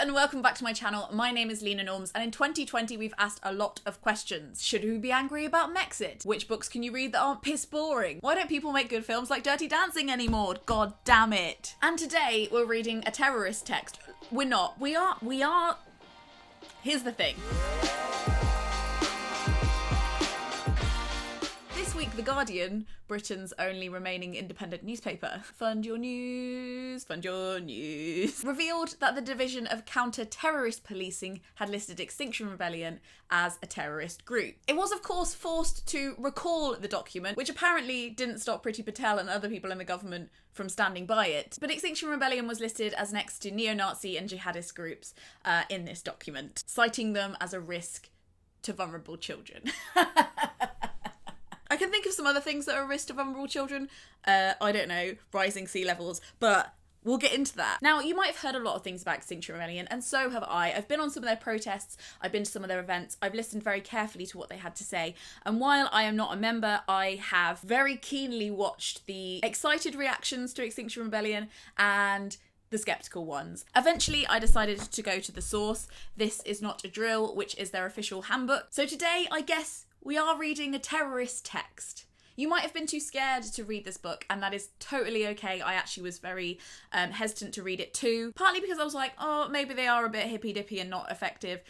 and welcome back to my channel. My name is Lena Norms, and in 2020 we've asked a lot of questions. Should we be angry about Mexit? Which books can you read that aren't piss boring? Why don't people make good films like Dirty Dancing anymore? God damn it. And today we're reading a terrorist text. We're not. We are. Here's the thing. This week, The Guardian, Britain's only remaining independent newspaper, fund your news, revealed that the Division of Counter-Terrorist Policing had listed Extinction Rebellion as a terrorist group. It was, of course, forced to recall the document, which apparently didn't stop Priti Patel and other people in the government from standing by it. But Extinction Rebellion was listed as next to neo-Nazi and jihadist groups in this document, citing them as a risk to vulnerable children. I can think of some other things that are a risk to vulnerable children. I don't know, rising sea levels, but we'll get into that. Now, you might have heard a lot of things about Extinction Rebellion, and so have I. I've been on some of their protests, I've been to some of their events, I've listened very carefully to what they had to say, and while I am not a member, I have very keenly watched the excited reactions to Extinction Rebellion and the skeptical ones. Eventually, I decided to go to the source. This is Not a Drill, which is their official handbook. So today, I guess, we are reading a terrorist text. You might have been too scared to read this book, and that is totally okay. I actually was very hesitant to read it too. Partly because I was like, oh, maybe they are a bit hippy-dippy and not effective.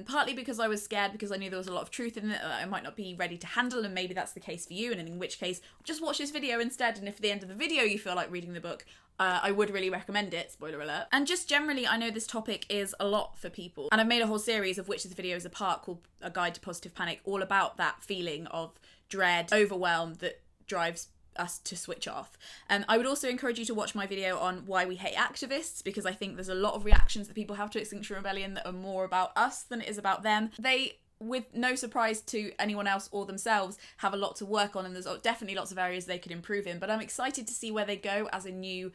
Partly because I was scared because I knew there was a lot of truth in it that I might not be ready to handle, and maybe that's the case for you, and in which case, just watch this video instead, and if at the end of the video you feel like reading the book, I would really recommend it, spoiler alert. And just generally, I know this topic is a lot for people, and I've made a whole series of which this video is a part called A Guide to Positive Panic, all about that feeling of dread, overwhelm that drives us to switch off. I would also encourage you to watch my video on why we hate activists, because I think there's a lot of reactions that people have to Extinction Rebellion that are more about us than it is about them. They, with no surprise to anyone else or themselves, have a lot to work on, and there's definitely lots of areas they could improve in, but I'm excited to see where they go as a new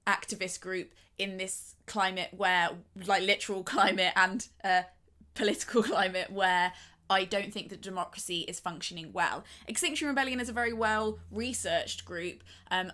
activist group in this climate where, like, literal climate and political climate where I don't think that democracy is functioning well. Extinction Rebellion is a very well-researched group.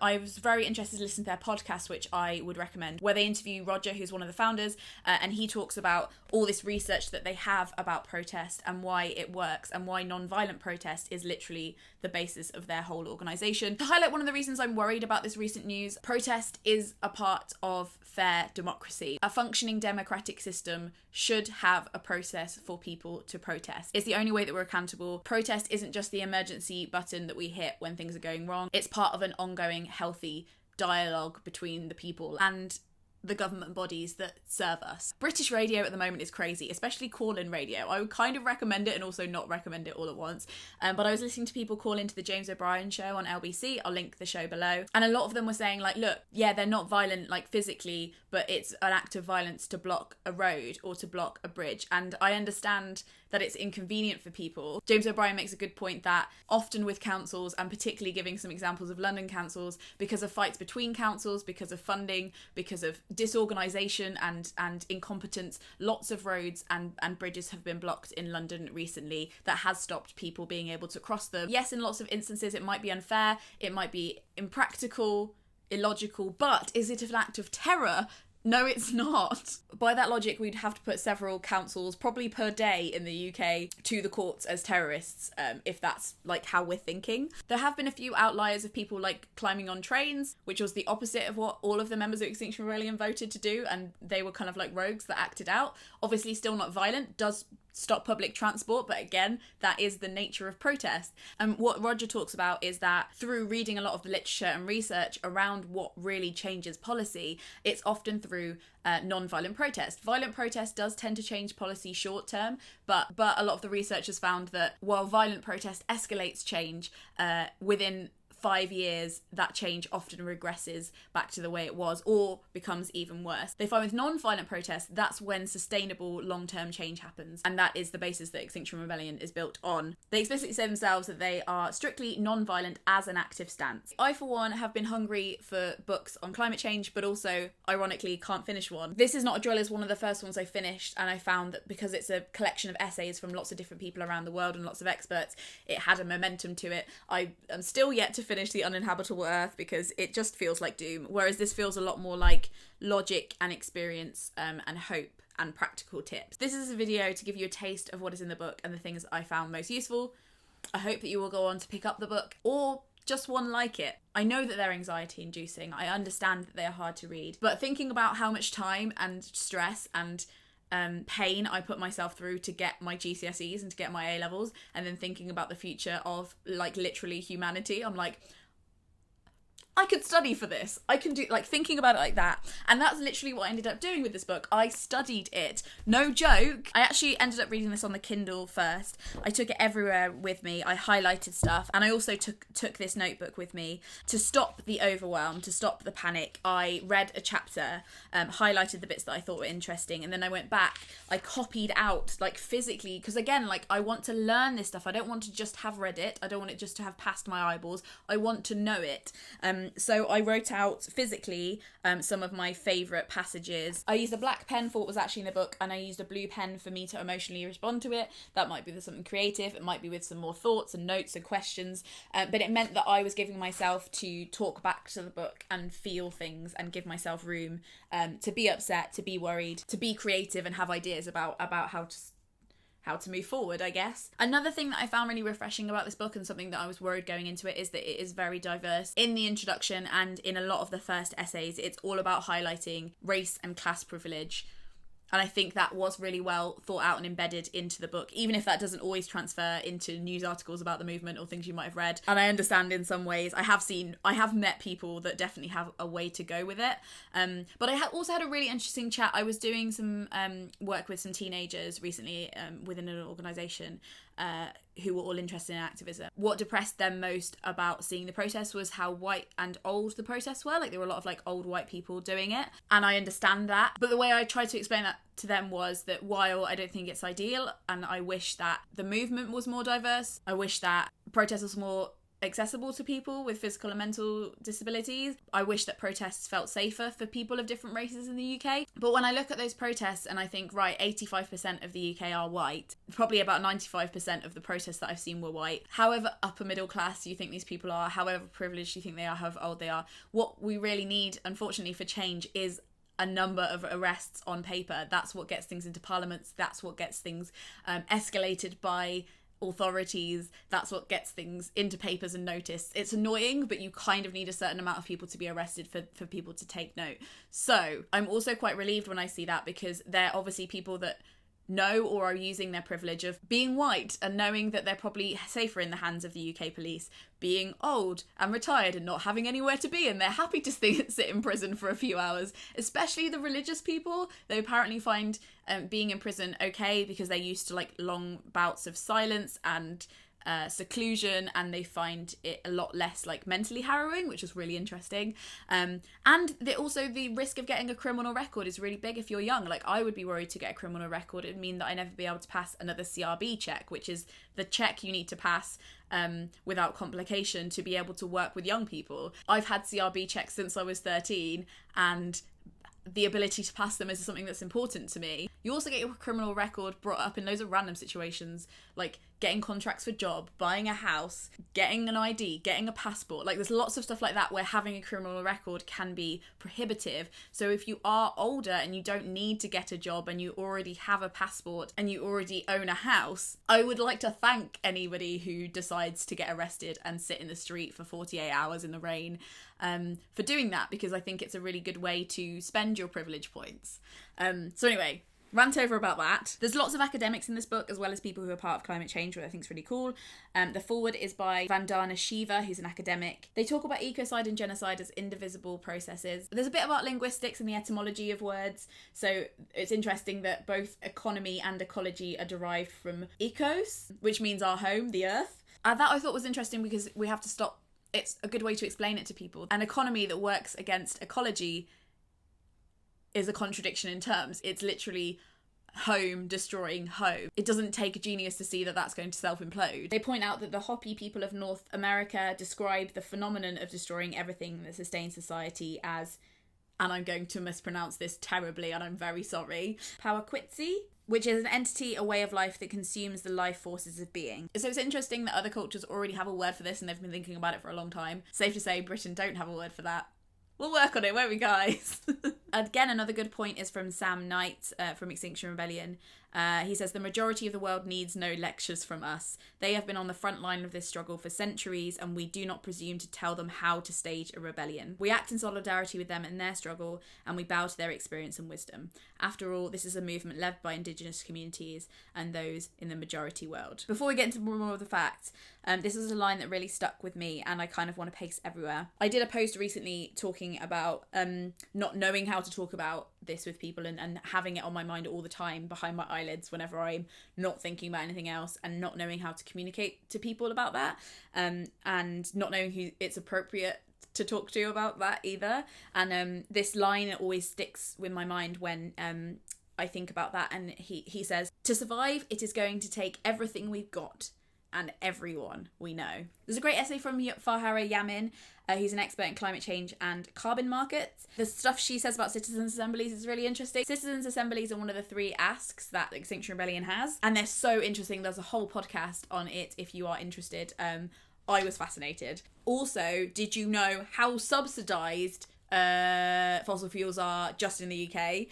I was very interested to listen to their podcast, which I would recommend, where they interview Roger, who's one of the founders, and he talks about all this research that they have about protest and why it works and why non-violent protest is literally the basis of their whole organisation. To highlight one of the reasons I'm worried about this recent news, protest is a part of fair democracy. A functioning democratic system should have a process for people to protest. It's the only way that we're accountable. Protest isn't just the emergency button that we hit when things are going wrong. It's part of an ongoing, healthy dialogue between the people and the government bodies that serve us. British radio at the moment is crazy, especially call-in radio. I would kind of recommend it and also not recommend it all at once. But I was listening to people call into the James O'Brien show on LBC. I'll link the show below. And a lot of them were saying, like, look, yeah, they're not violent, like, physically, but it's an act of violence to block a road or to block a bridge. And I understand that it's inconvenient for people. James O'Brien makes a good point that often with councils, and particularly giving some examples of London councils, because of fights between councils, because of funding, because of disorganisation and incompetence, lots of roads and bridges have been blocked in London recently that has stopped people being able to cross them. Yes, in lots of instances it might be unfair, it might be impractical, illogical, but is it an act of terror? No, it's not. By that logic, we'd have to put several councils, probably per day in the UK, to the courts as terrorists, if that's, like, how we're thinking. There have been a few outliers of people, like, climbing on trains, which was the opposite of what all of the members of Extinction Rebellion voted to do, and they were kind of like rogues that acted out. Obviously still not violent, does stop public transport, but again, that is the nature of protest. And what Roger talks about is that through reading a lot of the literature and research around what really changes policy, it's often through non-violent protest. Violent protest does tend to change policy short term, but a lot of the research has found that while violent protest escalates change, within 5 years, that change often regresses back to the way it was or becomes even worse. They find with non-violent protests, that's when sustainable long-term change happens. And that is the basis that Extinction Rebellion is built on. They explicitly say themselves that they are strictly non-violent as an active stance. I, for one, have been hungry for books on climate change, but also, ironically, can't finish one. This Is Not a Drill is one of the first ones I finished, and I found that because it's a collection of essays from lots of different people around the world and lots of experts, it had a momentum to it. I am still yet to finish The Uninhabitable Earth because it just feels like doom, whereas this feels a lot more like logic and experience and hope and practical tips. This is a video to give you a taste of what is in the book and the things I found most useful. I hope that you will go on to pick up the book or just one like it. I know that they're anxiety inducing. I understand that they are hard to read, but thinking about how much time and stress and pain I put myself through to get my GCSEs and to get my A levels, and then thinking about the future of like literally humanity, I'm like, I could study for this. I can do, like, thinking about it like that. And that's literally what I ended up doing with this book. I studied it. No joke. I actually ended up reading this on the Kindle first. I took it everywhere with me. I highlighted stuff. And I also took this notebook with me to stop the overwhelm, to stop the panic. I read a chapter, highlighted the bits that I thought were interesting. And then I went back. I copied out, like, physically. Because, again, like, I want to learn this stuff. I don't want to just have read it. I don't want it just to have passed my eyeballs. I want to know it. So I wrote out physically some of my favourite passages. I used a black pen for what was actually in the book, and I used a blue pen for me to emotionally respond to it. That might be with something creative, it might be with some more thoughts and notes and questions, but it meant that I was giving myself to talk back to the book and feel things and give myself room to be upset, to be worried, to be creative and have ideas about how to move forward, I guess. Another thing that I found really refreshing about this book, and something that I was worried going into it, is that it is very diverse. In the introduction and in a lot of the first essays, it's all about highlighting race and class privilege. And I think that was really well thought out and embedded into the book, even if that doesn't always transfer into news articles about the movement or things you might have read. And I understand in some ways, I have met people that definitely have a way to go with it. But I also had a really interesting chat. I was doing some work with some teenagers recently within an organisation who were all interested in activism. What depressed them most about seeing the protests was how white and old the protests were. Like, there were a lot of like old white people doing it, and I understand that. But the way I tried to explain that to them was that while I don't think it's ideal, and I wish that the movement was more diverse, I wish that protest was more accessible to people with physical and mental disabilities. I wish that protests felt safer for people of different races in the UK. But when I look at those protests and I think, right, 85% of the UK are white, probably about 95% of the protests that I've seen were white. However upper middle class you think these people are, however privileged you think they are, however old they are, what we really need, unfortunately, for change is a number of arrests on paper. That's what gets things into parliaments. That's what gets things escalated by authorities. That's what gets things into papers and noticed. It's annoying, but you kind of need a certain amount of people to be arrested for people to take note. So I'm also quite relieved when I see that, because they're obviously people that know or are using their privilege of being white and knowing that they're probably safer in the hands of the UK police, being old and retired and not having anywhere to be, and they're happy to sit in prison for a few hours. Especially the religious people, they apparently find being in prison okay because they're used to like long bouts of silence and seclusion, and they find it a lot less like mentally harrowing, which is really interesting. And also the risk of getting a criminal record is really big if you're young. Like, I would be worried to get a criminal record. It would mean that I never be able to pass another CRB check, which is the check you need to pass without complication to be able to work with young people. I've had CRB checks since I was 13, and the ability to pass them is something that's important to me. You also get your criminal record brought up in loads of random situations, like getting contracts for job, buying a house, getting an ID, getting a passport. Like, there's lots of stuff like that where having a criminal record can be prohibitive. So if you are older and you don't need to get a job and you already have a passport and you already own a house, I would like to thank anybody who decides to get arrested and sit in the street for 48 hours in the rain for doing that, because I think it's a really good way to spend your privilege points. So anyway, rant over about that. There's lots of academics in this book, as well as people who are part of climate change, which I think is really cool. The foreword is by Vandana Shiva, who's an academic. They talk about ecocide and genocide as indivisible processes. There's a bit about linguistics and the etymology of words. So it's interesting that both economy and ecology are derived from ecos, which means our home, the earth. That I thought was interesting because we have to stop. It's a good way to explain it to people. An economy that works against ecology is a contradiction in terms. It's literally home destroying home. It doesn't take a genius to see that that's going to self-implode. They point out that the Hopi people of North America describe the phenomenon of destroying everything that sustains society as, and I'm going to mispronounce this terribly and I'm very sorry, Powahquetsi, which is an entity, a way of life that consumes the life forces of being. So it's interesting that other cultures already have a word for this and they've been thinking about it for a long time. Safe to say Britain don't have a word for that. We'll work on it, won't we, guys? Again, another good point is from Sam Knight from Extinction Rebellion. He says, the majority of the world needs no lectures from us. They have been on the front line of this struggle for centuries, and we do not presume to tell them how to stage a rebellion. We act in solidarity with them in their struggle, and we bow to their experience and wisdom. After all, this is a movement led by Indigenous communities and those in the majority world. Before we get into more of the facts, this is a line that really stuck with me, and I kind of want to paste everywhere. I did a post recently talking about not knowing how to talk about this with people and having it on my mind all the time behind my eyelids whenever I'm not thinking about anything else, and not knowing how to communicate to people about that, and not knowing who it's appropriate to talk to about that either. And this line always sticks with my mind when I think about that. And he says, to survive, it is going to take everything we've got and everyone we know. There's a great essay from Farhara Yamin, who's an expert in climate change and carbon markets. The stuff she says about citizens' assemblies is really interesting. Citizens' assemblies are one of the 3 asks that Extinction Rebellion has, and they're so interesting. There's a whole podcast on it if you are interested. I was fascinated. Also, did you know how subsidised fossil fuels are just in the UK?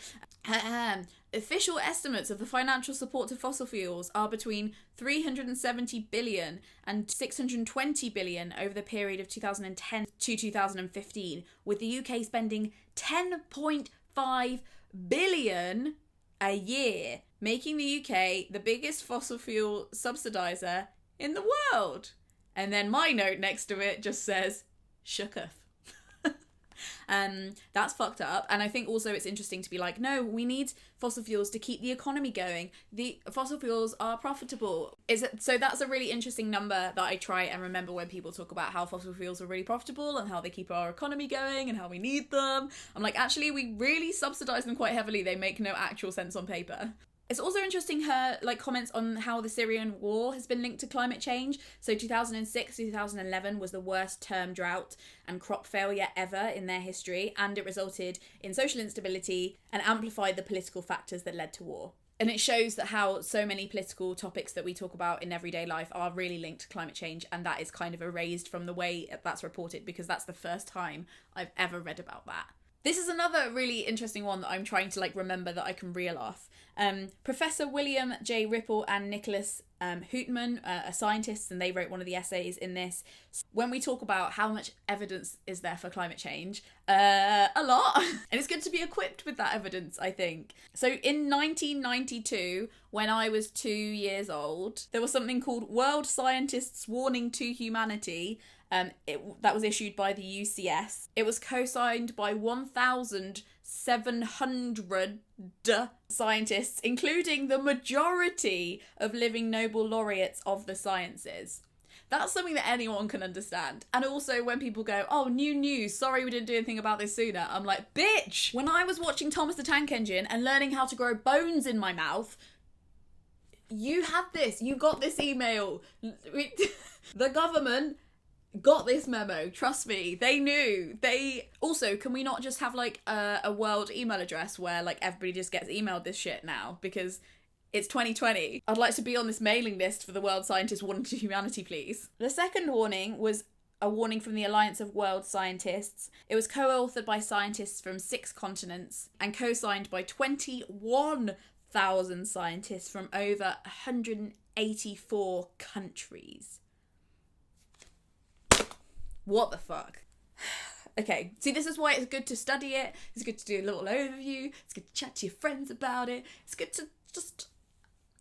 Official estimates of the financial support to fossil fuels are between 370 billion and 620 billion over the period of 2010 to 2015, with the UK spending 10.5 billion a year, making the UK the biggest fossil fuel subsidiser in the world. And then my note next to it just says, shooketh. That's fucked up. And I think also it's interesting to be like, no, we need fossil fuels to keep the economy going. The fossil fuels are profitable. So that's a really interesting number that I try and remember when people talk about how fossil fuels are really profitable and how they keep our economy going and how we need them. I'm like, actually, we really subsidise them quite heavily. They make no actual sense on paper. It's also interesting her comments on how the Syrian war has been linked to climate change. So 2006 to 2011 was the worst term drought and crop failure ever in their history, and it resulted in social instability and amplified the political factors that led to war. And it shows that how so many political topics that we talk about in everyday life are really linked to climate change, and that is kind of erased from the way that's reported, because that's the first time I've ever read about that. This is another really interesting one that I'm trying to remember that I can reel off. Professor William J. Ripple and Nicholas Hootman are scientists, and they wrote one of the essays in this. When we talk about how much evidence is there for climate change, a lot. And it's good to be equipped with that evidence, I think. So in 1992, when I was 2 years old, there was something called World Scientists' Warning to Humanity. That was issued by the UCS. It was co-signed by 1,700 scientists, including the majority of living Nobel laureates of the sciences. That's something that anyone can understand. And also when people go, oh, new news, sorry we didn't do anything about this sooner. I'm like, bitch! When I was watching Thomas the Tank Engine and learning how to grow bones in my mouth, you had this, you got this email. The government got this memo, trust me, they knew. Also, can we not just have a world email address where everybody just gets emailed this shit now, because it's 2020. I'd like to be on this mailing list for the World Scientists Warning to Humanity, please. The second warning was a warning from the Alliance of World Scientists. It was co-authored by scientists from 6 continents and co-signed by 21,000 scientists from over 184 countries. What the fuck? Okay, see, this is why it's good to study it. It's good to do a little overview. It's good to chat to your friends about it. It's good to just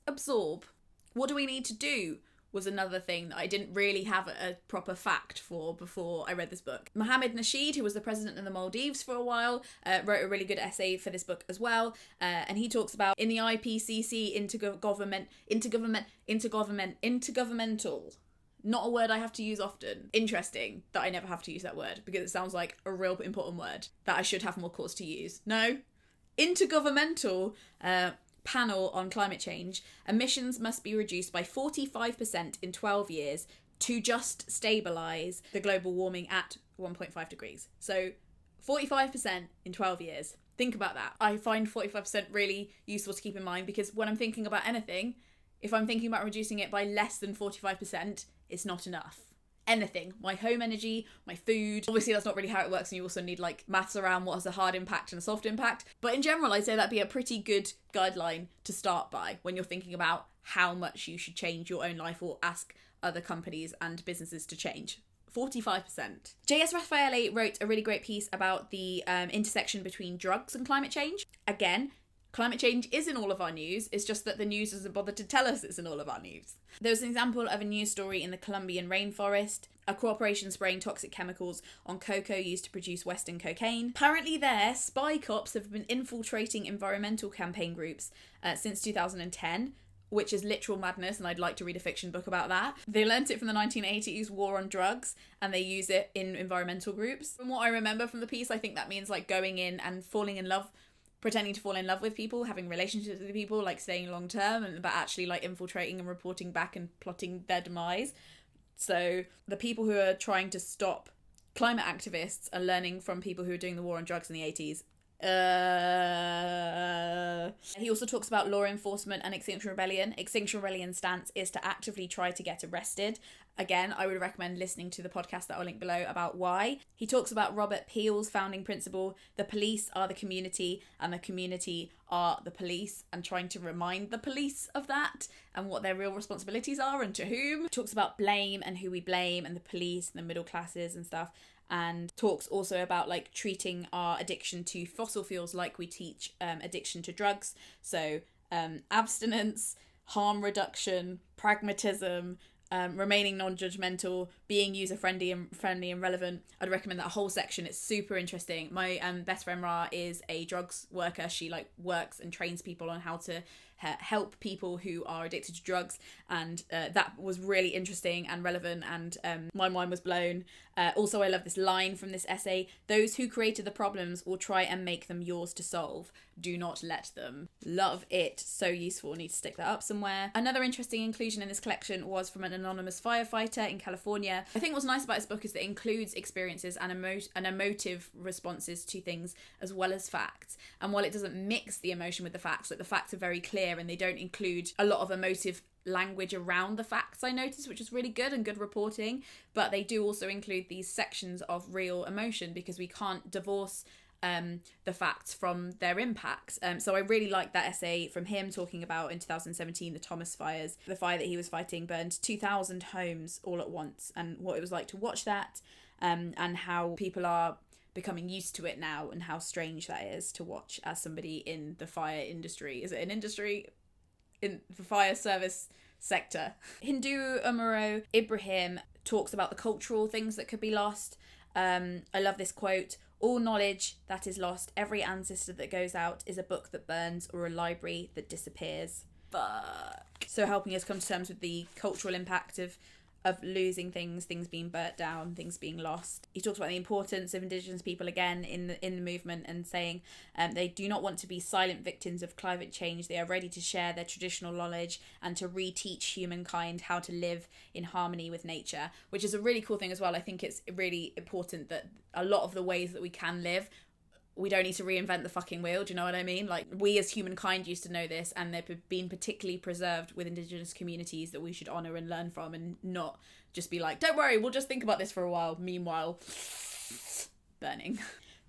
absorb. What do we need to do was another thing that I didn't really have a proper fact for before I read this book. Mohammed Nasheed, who was the president of the Maldives for a while, wrote a really good essay for this book as well. And he talks about in the IPCC intergovernmental. Not a word I have to use often. Interesting that I never have to use that word, because it sounds like a real important word that I should have more cause to use. No. Intergovernmental panel on climate change. Emissions must be reduced by 45% in 12 years to just stabilise the global warming at 1.5 degrees. So 45% in 12 years. Think about that. I find 45% really useful to keep in mind, because when I'm thinking about anything, if I'm thinking about reducing it by less than 45%, it's not enough. Anything. My home energy, my food. Obviously, that's not really how it works, and you also need like maths around what has a hard impact and a soft impact. But in general, I'd say that'd be a pretty good guideline to start by when you're thinking about how much you should change your own life or ask other companies and businesses to change. 45%. J.S. Raffaele wrote a really great piece about the intersection between drugs and climate change. Again, climate change is in all of our news, it's just that the news doesn't bother to tell us it's in all of our news. There was an example of a news story in the Colombian rainforest, a corporation spraying toxic chemicals on cocoa used to produce Western cocaine. Apparently there, spy cops have been infiltrating environmental campaign groups since 2010, which is literal madness, and I'd like to read a fiction book about that. They learnt it from the 1980s war on drugs, and they use it in environmental groups. From what I remember from the piece, I think that means like going in and falling in love, pretending to fall in love with people, having relationships with people, like staying long term, but actually like infiltrating and reporting back and plotting their demise. So the people who are trying to stop climate activists are learning from people who are doing the war on drugs in the 80s. He also talks about law enforcement and Extinction Rebellion. Extinction Rebellion's stance is to actively try to get arrested. Again, I would recommend listening to the podcast that I'll link below about why. He talks about Robert Peel's founding principle, the police are the community and the community are the police, and trying to remind the police of that and what their real responsibilities are and to whom. He talks about blame and who we blame and the police and the middle classes and stuff. And talks also about like treating our addiction to fossil fuels like we teach addiction to drugs. So abstinence, harm reduction, pragmatism, remaining non-judgmental, being user-friendly and relevant. I'd recommend that whole section. It's super interesting. My best friend Ra is a drugs worker. She like works and trains people on how to help people who are addicted to drugs, and that was really interesting and relevant, and my mind was blown. Also, I love this line from this essay: those who created the problems will try and make them yours to solve. Do not let them. Love it. So useful. Need to stick that up somewhere. Another interesting inclusion in this collection was from an anonymous firefighter in California. I think what's nice about this book is that it includes experiences and emotive responses to things as well as facts. And while it doesn't mix the emotion with the facts, like the facts are very clear and they don't include a lot of emotive language around the facts, I noticed, which is really good and good reporting. But they do also include these sections of real emotion, because we can't divorce the facts from their impacts. So I really like that essay from him talking about in 2017 the Thomas fires. The fire that he was fighting burned 2,000 homes all at once, and what it was like to watch that, and how people are becoming used to it now, and how strange that is to watch as somebody in the fire industry. Is it an industry? In the fire service sector. Hindu Umaro Ibrahim talks about the cultural things that could be lost. I love this quote: all knowledge that is lost, every ancestor that goes out, is a book that burns or a library that disappears. Fuck. So helping us come to terms with the cultural impact of losing things being burnt down, things being lost. He talks about the importance of Indigenous people again in the movement, and saying they do not want to be silent victims of climate change. They are ready to share their traditional knowledge and to reteach humankind how to live in harmony with nature, which is a really cool thing as well. I think it's really important that a lot of the ways that we can live, we don't need to reinvent the fucking wheel. Do you know what I mean? Like, we as humankind used to know this, and they've been particularly preserved with Indigenous communities that we should honour and learn from, and not just be like, don't worry, we'll just think about this for a while. Meanwhile, burning.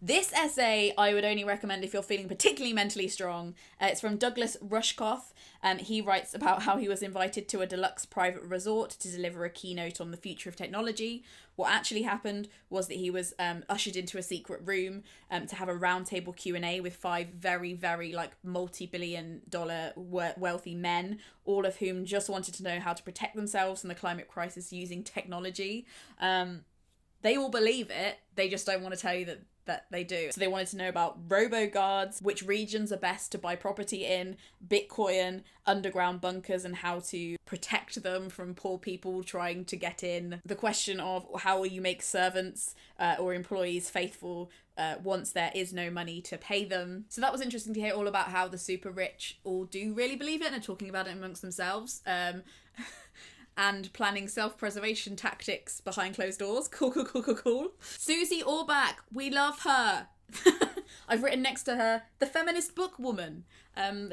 This essay I would only recommend if you're feeling particularly mentally strong. It's from Douglas Rushkoff. He writes about how he was invited to a deluxe private resort to deliver a keynote on the future of technology. What actually happened was that he was ushered into a secret room to have a roundtable Q&A with 5 very, very like multi-billion-dollar wealthy men, all of whom just wanted to know how to protect themselves from the climate crisis using technology. They all believe it. They just don't want to tell you that they do. So they wanted to know about robo-guards, which regions are best to buy property in, Bitcoin, underground bunkers, and how to protect them from poor people trying to get in. The question of how will you make servants or employees faithful once there is no money to pay them. So that was interesting to hear all about how the super rich all do really believe it and are talking about it amongst themselves. And planning self-preservation tactics behind closed doors. Cool. Susie Orbach, we love her. I've written next to her, the feminist book woman.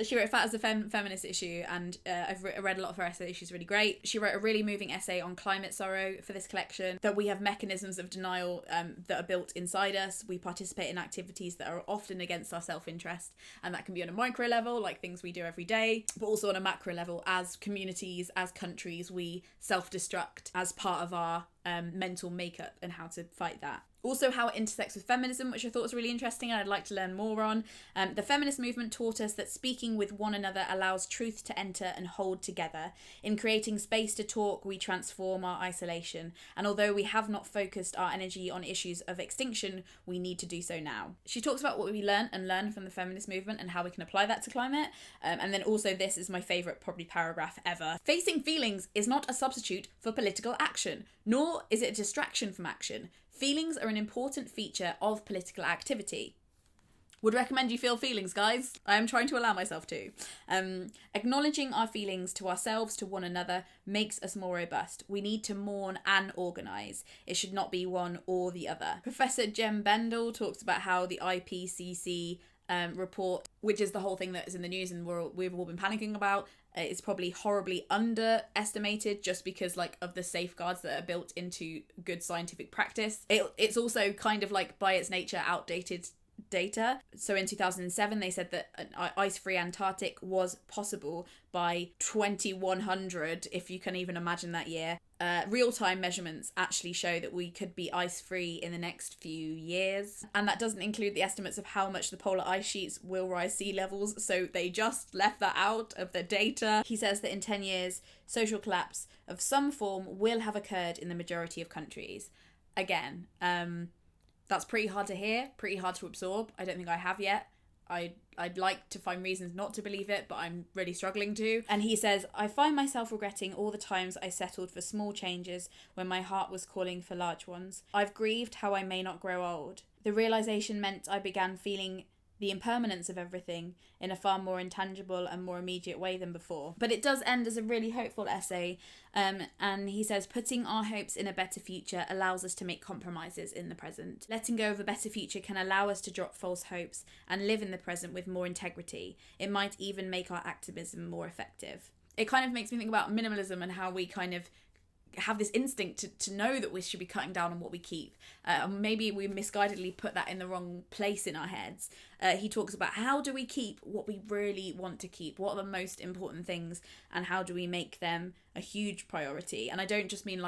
She wrote Fat as a Feminist issue, and I've read a lot of her essays. She's really great. She wrote a really moving essay on climate sorrow for this collection, that we have mechanisms of denial that are built inside us. We participate in activities that are often against our self-interest, and that can be on a micro level, like things we do every day, but also on a macro level, as communities, as countries, we self-destruct as part of our mental makeup, and how to fight that. Also, how it intersects with feminism, which I thought was really interesting and I'd like to learn more on. The feminist movement taught us that speaking with one another allows truth to enter and hold together. In creating space to talk, we transform our isolation. And although we have not focused our energy on issues of extinction, we need to do so now. She talks about what we learn from the feminist movement and how we can apply that to climate. And then also, this is my favourite probably paragraph ever. Facing feelings is not a substitute for political action, nor is it a distraction from action. Feelings are an important feature of political activity. Would recommend you feel feelings, guys. I am trying to allow myself to. Acknowledging our feelings to ourselves, to one another, makes us more robust. We need to mourn and organise. It should not be one or the other. Professor Jem Bendel talks about how the IPCC report, which is the whole thing that is in the news and we've all been panicking about, is probably horribly underestimated just because of the safeguards that are built into good scientific practice. It's also kind of by its nature outdated data. So in 2007 they said that an ice-free Antarctic was possible by 2100, if you can even imagine that year. Real-time measurements actually show that we could be ice-free in the next few years, and that doesn't include the estimates of how much the polar ice sheets will rise sea levels, so they just left that out of the data. He says that in 10 years, social collapse of some form will have occurred in the majority of countries. Again, that's pretty hard to hear, pretty hard to absorb. I don't think I have yet. I'd like to find reasons not to believe it, but I'm really struggling to. And he says, I find myself regretting all the times I settled for small changes when my heart was calling for large ones. I've grieved how I may not grow old. The realization meant I began feeling the impermanence of everything in a far more intangible and more immediate way than before. But it does end as a really hopeful essay, and he says, putting our hopes in a better future allows us to make compromises in the present. Letting go of a better future can allow us to drop false hopes and live in the present with more integrity. It might even make our activism more effective. It kind of makes me think about minimalism and how we kind of have this instinct to know that we should be cutting down on what we keep. Maybe we misguidedly put that in the wrong place in our heads. He talks about how do we keep what we really want to keep, what are the most important things, and how do we make them a huge priority. And I don't just mean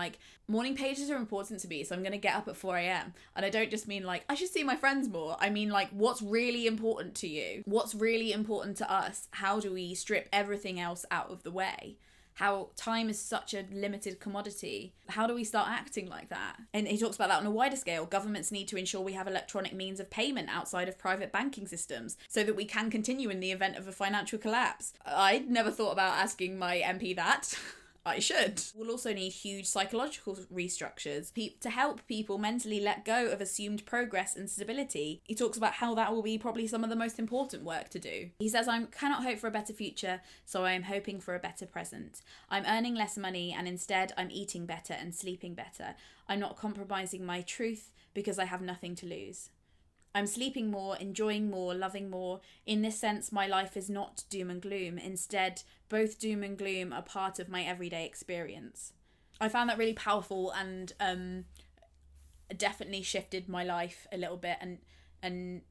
morning pages are important to me, so I'm going to get up at 4 a.m. And I don't just mean I should see my friends more. I mean what's really important to you? What's really important to us? How do we strip everything else out of the way? How time is such a limited commodity. How do we start acting like that? And he talks about that on a wider scale. Governments need to ensure we have electronic means of payment outside of private banking systems so that we can continue in the event of a financial collapse. I'd never thought about asking my MP that. I should. We'll also need huge psychological restructures to help people mentally let go of assumed progress and stability. He talks about how that will be probably some of the most important work to do. He says, I cannot hope for a better future, so I am hoping for a better present. I'm earning less money and instead I'm eating better and sleeping better. I'm not compromising my truth because I have nothing to lose. I'm sleeping more, enjoying more, loving more. In this sense, my life is not doom and gloom. Instead, both doom and gloom are part of my everyday experience. I found that really powerful and definitely shifted my life a little bit and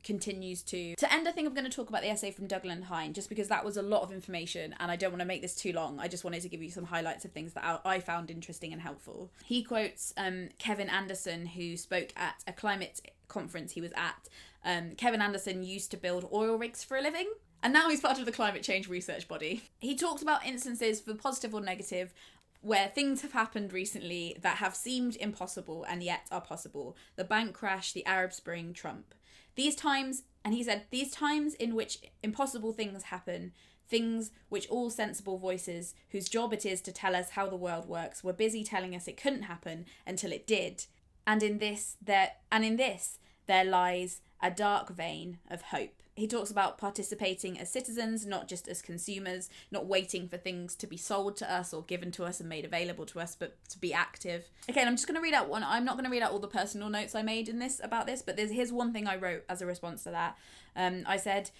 continues to. To end, I think I'm going to talk about the essay from Douglas Hine, just because that was a lot of information and I don't want to make this too long. I just wanted to give you some highlights of things that I found interesting and helpful. He quotes Kevin Anderson, who spoke at a climate conference he was at. Kevin Anderson used to build oil rigs for a living, and now he's part of the climate change research body. He talks about instances, for positive or negative, where things have happened recently that have seemed impossible and yet are possible. The bank crash, the Arab Spring, Trump. These times, and he said, these times in which impossible things happen, things which all sensible voices, whose job it is to tell us how the world works, were busy telling us it couldn't happen until it did. And in this there lies a dark vein of hope. He talks about participating as citizens, not just as consumers, not waiting for things to be sold to us or given to us and made available to us, but to be active. Okay, and I'm just going to read out one. I'm not going to read out all the personal notes I made in this about this, but here's one thing I wrote as a response to that. I said,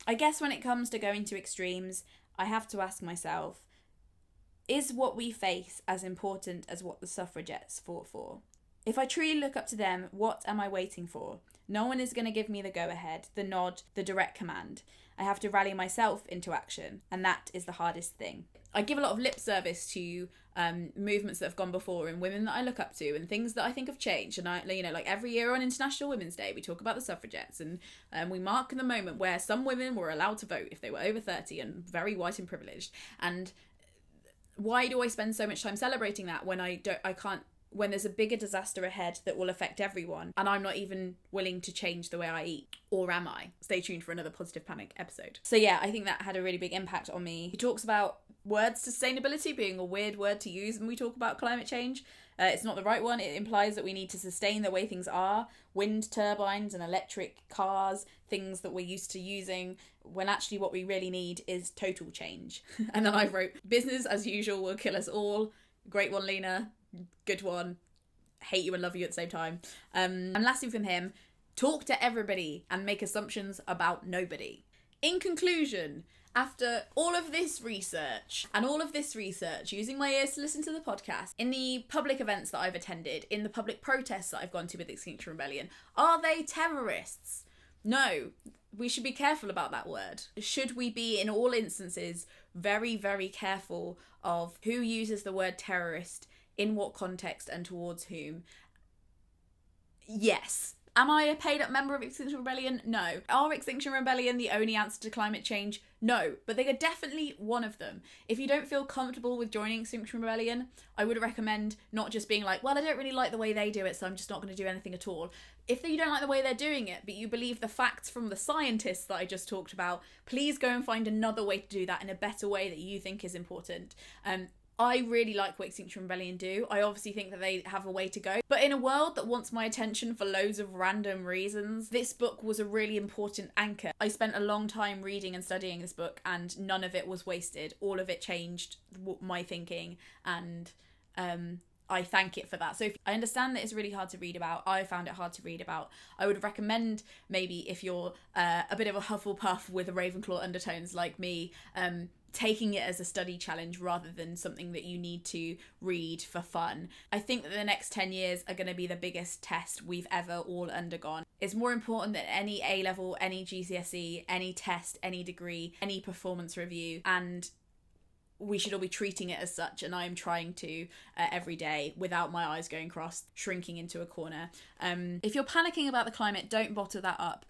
I guess when it comes to going to extremes, I have to ask myself, is what we face as important as what the suffragettes fought for? If I truly look up to them, what am I waiting for? No one is going to give me the go-ahead, the nod, the direct command. I have to rally myself into action, and that is the hardest thing. I give a lot of lip service to movements that have gone before and women that I look up to and things that I think have changed. And like every year on International Women's Day, we talk about the suffragettes and we mark the moment where some women were allowed to vote if they were over 30 and very white and privileged. And why do I spend so much time celebrating that when when there's a bigger disaster ahead that will affect everyone and I'm not even willing to change the way I eat? Or am I? Stay tuned for another Positive Panic episode. So yeah, I think that had a really big impact on me. He talks about sustainability being a weird word to use when we talk about climate change. It's not the right one. It implies that we need to sustain the way things are. Wind turbines and electric cars, things that we're used to using, when actually what we really need is total change. And then I wrote, business as usual will kill us all. Great one, Lena. Good one. Hate you and love you at the same time. And lastly from him, talk to everybody and make assumptions about nobody. In conclusion, after all of this research, using my ears to listen to the podcast, in the public events that I've attended, in the public protests that I've gone to with Extinction Rebellion, are they terrorists? No. We should be careful about that word. Should we be, in all instances, very, very careful of who uses the word terrorist, in what context, and towards whom? Yes. Am I a paid up member of Extinction Rebellion? No. Are Extinction Rebellion the only answer to climate change? No. But they are definitely one of them. If you don't feel comfortable with joining Extinction Rebellion, I would recommend not just being like, well, I don't really like the way they do it, so I'm just not going to do anything at all. If you don't like the way they're doing it, but you believe the facts from the scientists that I just talked about, please go and find another way to do that in a better way that you think is important. I really like what Extinction Rebellion do. I obviously think that they have a way to go. But in a world that wants my attention for loads of random reasons, this book was a really important anchor. I spent a long time reading and studying this book and none of it was wasted. All of it changed my thinking and I thank it for that. So I understand that it's really hard to read about. I found it hard to read about. I would recommend maybe if you're a bit of a Hufflepuff with a Ravenclaw undertones like me, taking it as a study challenge rather than something that you need to read for fun. I think that the next 10 years are going to be the biggest test we've ever all undergone. It's more important than any A-level, any GCSE, any test, any degree, any performance review, and we should all be treating it as such, and I'm trying to every day without my eyes going cross, shrinking into a corner. If you're panicking about the climate, don't bottle that up.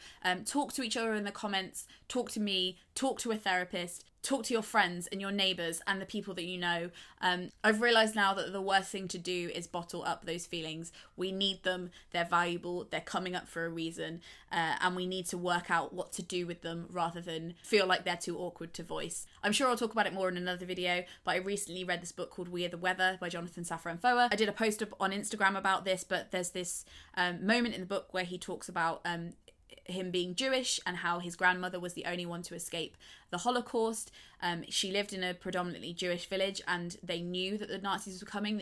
Talk to each other in the comments, talk to me, talk to a therapist, talk to your friends and your neighbours and the people that you know. I've realised now that the worst thing to do is bottle up those feelings. We need them, they're valuable, they're coming up for a reason, and we need to work out what to do with them rather than feel like they're too awkward to voice. I'm sure I'll talk about it more in another video, but I recently read this book called We Are the Weather by Jonathan Safran Foer. I did a post up on Instagram about this, but there's this moment in the book where he talks about him being Jewish and how his grandmother was the only one to escape the Holocaust. She lived in a predominantly Jewish village and they knew that the Nazis were coming.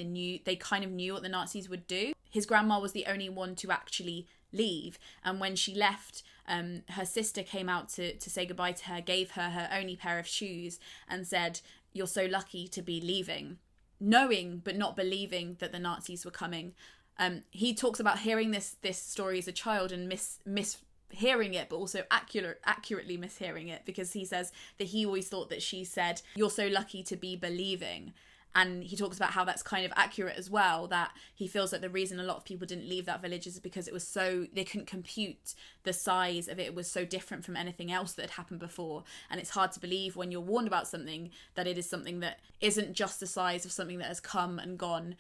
They kind of knew what the Nazis would do. His grandma was the only one to actually leave, and when she left, her sister came out to say goodbye to her, gave her her only pair of shoes and said, "You're so lucky to be leaving," knowing but not believing that the Nazis were coming. He talks about hearing this story as a child and mishearing it, but also accurately mishearing it, because he says that he always thought that she said, "You're so lucky to be believing." And he talks about how that's kind of accurate as well, that he feels like the reason a lot of people didn't leave that village is because it was so, they couldn't compute the size of it. It was so different from anything else that had happened before. And it's hard to believe when you're warned about something that it is something that isn't just the size of something that has come and gone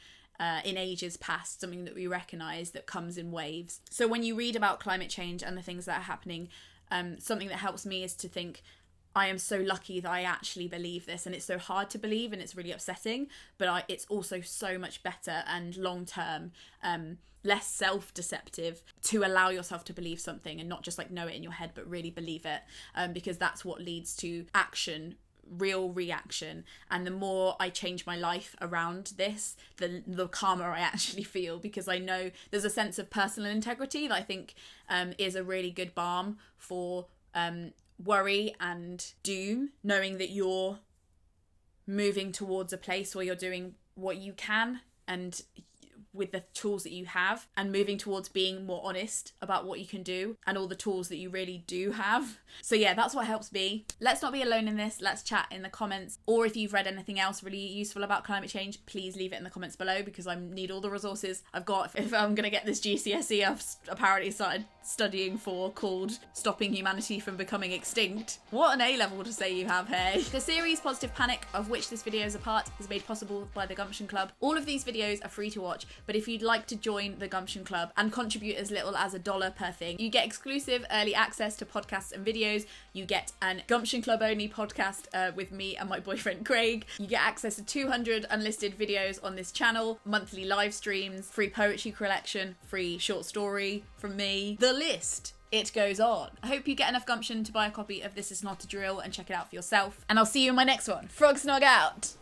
in ages past, something that we recognise that comes in waves. So when you read about climate change and the things that are happening, something that helps me is to think, I am so lucky that I actually believe this, and it's so hard to believe and it's really upsetting, but it's also so much better and long-term, less self-deceptive to allow yourself to believe something and not just like know it in your head, but really believe it, because that's what leads to action, real reaction. And the more I change my life around this, the calmer I actually feel, because I know there's a sense of personal integrity that I think is a really good balm for worry and doom, knowing that you're moving towards a place where you're doing what you can and with the tools that you have, and moving towards being more honest about what you can do and all the tools that you really do have. So yeah, that's what helps me. Let's not be alone in this. Let's chat in the comments, or if you've read anything else really useful about climate change, please leave it in the comments below, because I need all the resources I've got if I'm gonna get this GCSE I've apparently started studying for, called Stopping Humanity from Becoming Extinct. What an A-level to say you have, hey. The series Positive Panic, of which this video is a part, is made possible by the Gumption Club. All of these videos are free to watch, but if you'd like to join the Gumption Club and contribute as little as $1 per thing, you get exclusive early access to podcasts and videos. You get an Gumption Club only podcast with me and my boyfriend Craig. You get access to 200 unlisted videos on this channel, monthly live streams, free poetry collection, free short story from me. The list, it goes on. I hope you get enough gumption to buy a copy of This Is Not a Drill and check it out for yourself. And I'll see you in my next one. Frog Snog out.